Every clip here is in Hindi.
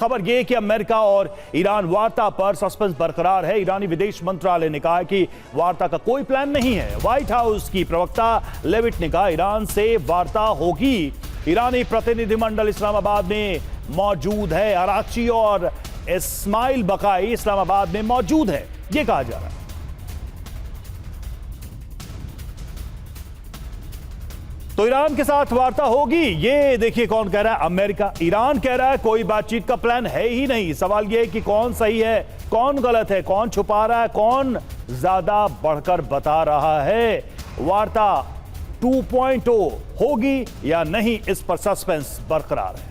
खबर यह कि अमेरिका और ईरान वार्ता पर सस्पेंस बरकरार है। ईरानी विदेश मंत्रालय ने कहा कि वार्ता का कोई प्लान नहीं है। व्हाइट हाउस की प्रवक्ता लेविट ने कहा ईरान से वार्ता होगी। ईरानी प्रतिनिधिमंडल इस्लामाबाद में मौजूद है। अराची और इस्माइल बकाई इस्लामाबाद में मौजूद है, यह कहा जा रहा है। तो ईरान के साथ वार्ता होगी, ये देखिए कौन कह रहा है, अमेरिका। ईरान कह रहा है कोई बातचीत का प्लान है ही नहीं। सवाल यह है कि कौन सही है, कौन गलत है, कौन छुपा रहा है, कौन ज्यादा बढ़कर बता रहा है। वार्ता 2.0 होगी या नहीं, इस पर सस्पेंस बरकरार है।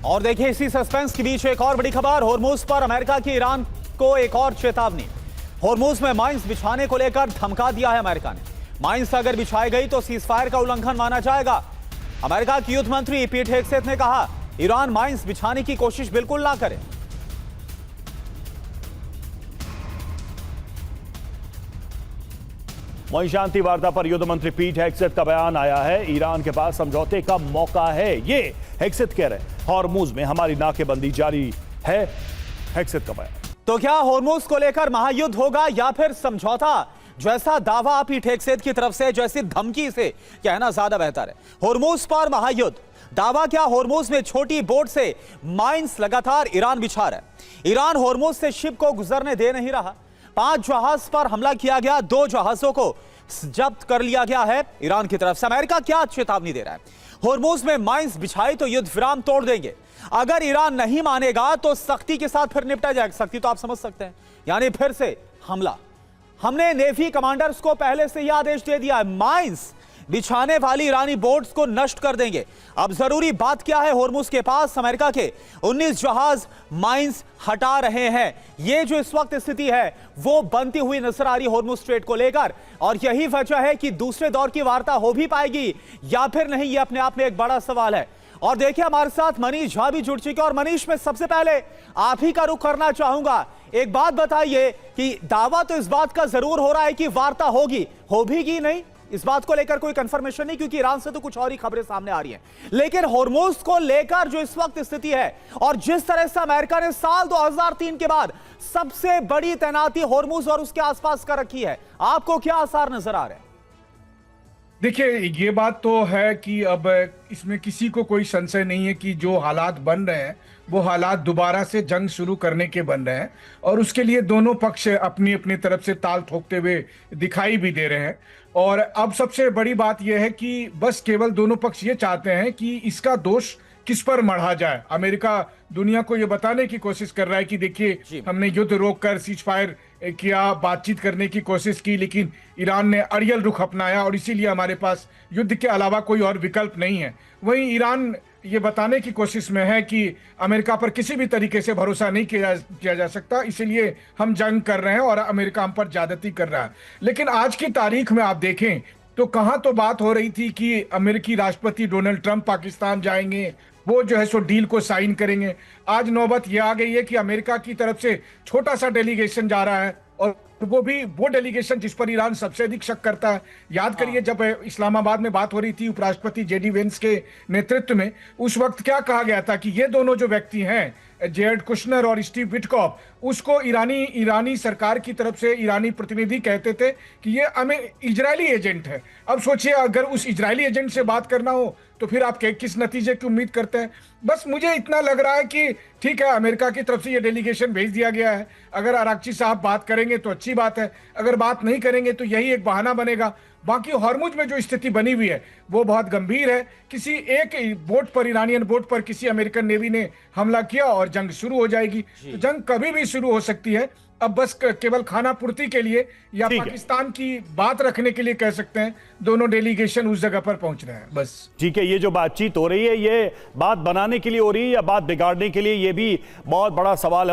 और देखिए इसी सस्पेंस के बीच एक और बड़ी खबर, होर्मुज पर अमेरिका की ईरान को एक और चेतावनी। होर्मुज में माइंस बिछाने को लेकर धमका दिया है अमेरिका ने। माइंस अगर बिछाई गई तो सीजफायर का उल्लंघन माना जाएगा। अमेरिका की युद्ध मंत्री पीट हेगसेथ ने कहा ईरान माइंस बिछाने की कोशिश बिल्कुल ना करे। वहीं शांति वार्ता पर युद्ध मंत्री पीट हेगसेथ का बयान आया है। ईरान के पास समझौते का मौका है, ये हेगसेथ कह रहे हैं। होर्मुज में हमारी नाकेबंदी जारी है, हेगसेथ का बयान। तो क्या होर्मुज को लेकर महायुद्ध होगा या फिर समझौता? जैसा दावा पीट हेगसेथ की तरफ से, जैसी धमकी से कहना ज्यादा बेहतर है। होर्मुज पर महायुद्ध, दावा क्या? होर्मुज में छोटी बोट से माइंस लगातार ईरान बिछा रहा है। ईरान होर्मुज से शिप को गुजरने दे नहीं रहा। 5 जहाज पर हमला किया गया, 2 जहाजों को जब्त कर लिया गया है ईरान की तरफ से। अमेरिका क्या चेतावनी दे रहा है? होर्मुज में माइंस बिछाई तो युद्ध विराम तोड़ देंगे। अगर ईरान नहीं मानेगा तो सख्ती के साथ फिर निपटा जाएगा। सख्ती तो आप समझ सकते हैं, यानी फिर से हमला। हमने नेवी कमांडर्स को पहले से यह आदेश दे दिया है, माइंस बिछाने वाली ईरानी बोट्स को नष्ट कर देंगे। अब जरूरी बात क्या है, होर्मुज के पास अमेरिका के 19 जहाज माइंस हटा रहे हैं। यह जो इस वक्त स्थिति है वो बनती हुई नजर आ रही है होर्मुज स्ट्रेट को लेकर, और यही वजह है कि दूसरे दौर की वार्ता हो भी पाएगी या फिर नहीं, यह अपने आप में एक बड़ा सवाल है। और देखिए हमारे साथ मनीष झा भी जुड़ चुके हैं। और मनीष, मैं सबसे पहले आप ही का रुख करना चाहूंगा। एक बात बताइए कि दावा तो इस बात का जरूर हो रहा है कि वार्ता होगी, हो भी की नहीं, इस बात को लेकर कोई कंफर्मेशन नहीं, क्योंकि ईरान से तो कुछ और ही खबरें सामने आ रही हैं। लेकिन होर्मुज को लेकर जो इस वक्त स्थिति है और जिस तरह से अमेरिका ने साल 2003 के बाद सबसे बड़ी तैनाती होर्मुज और उसके आसपास कर रखी है, आपको क्या आसार नजर आ रहे हैं? देखिए, ये बात तो है कि अब इसमें किसी को कोई संशय नहीं है कि जो हालात बन रहे हैं वो हालात दोबारा से जंग शुरू करने के बन रहे हैं, और उसके लिए दोनों पक्ष अपनी अपनी तरफ से ताल ठोकते हुए दिखाई भी दे रहे हैं। और अब सबसे बड़ी बात यह है कि बस केवल दोनों पक्ष ये चाहते हैं कि इसका दोष किस पर मढ़ा जाए। अमेरिका दुनिया को ये बताने की कोशिश कर रहा है कि देखिए हमने युद्ध रोककर सीजफायर किया, बातचीत करने की कोशिश की, लेकिन ईरान ने अड़ियल रुख अपनाया और इसीलिए हमारे पास युद्ध के अलावा कोई और विकल्प नहीं है। वहीं ईरान ये बताने की कोशिश में है कि अमेरिका पर किसी भी तरीके से भरोसा नहीं किया जा सकता, इसीलिए हम जंग कर रहे हैं और अमेरिका हम पर ज्यादती कर रहा है। लेकिन आज की तारीख में आप देखें तो कहां तो बात हो रही थी कि अमेरिकी राष्ट्रपति डोनाल्ड ट्रंप पाकिस्तान जाएंगे, वो जो है सो डील को साइन करेंगे। आज नौबत यह आ गई है कि अमेरिका की तरफ से छोटा सा डेलीगेशन जा रहा है, और वो भी वो डेलीगेशन जिस पर ईरान सबसे अधिक शक करता है। याद करिए जब इस्लामाबाद में बात हो रही थी उपराष्ट्रपति जेडी वेंस के नेतृत्व में, उस वक्त क्या कहा गया था कि ये दोनों जो व्यक्ति हैं, जेरेड कुशनर और स्टीव विटकॉफ, उसको ईरानी सरकार की तरफ से ईरानी प्रतिनिधि कहते थे कि ये इजरायली एजेंट है। अब सोचिए अगर उस इजरायली एजेंट से बात करना हो तो फिर आप किस नतीजे की उम्मीद करते हैं? बस मुझे इतना लग रहा है कि ठीक है, अमेरिका की तरफ से ये डेलीगेशन भेज दिया गया है। अगर अराक्ची साहब बात करेंगे तो अच्छी बात है, अगर बात नहीं करेंगे तो यही एक बहाना बनेगा। बाकी होर्मुज में जो स्थिति बनी हुई है वो बहुत गंभीर है। किसी एक बोट पर, ईरानियन बोट पर किसी अमेरिकन नेवी ने हमला किया और जंग शुरू हो जाएगी। तो जंग कभी भी शुरू हो सकती है। अब बस केवल खाना पूर्ति के लिए या पाकिस्तान की बात रखने के लिए कह सकते हैं दोनों डेलीगेशन उस जगह पर पहुंच रहे हैं, बस। ठीक है, ये जो बातचीत हो रही है ये बात बनाने के लिए हो रही है या बात बिगाड़ने के लिए, ये भी बहुत बड़ा सवाल है।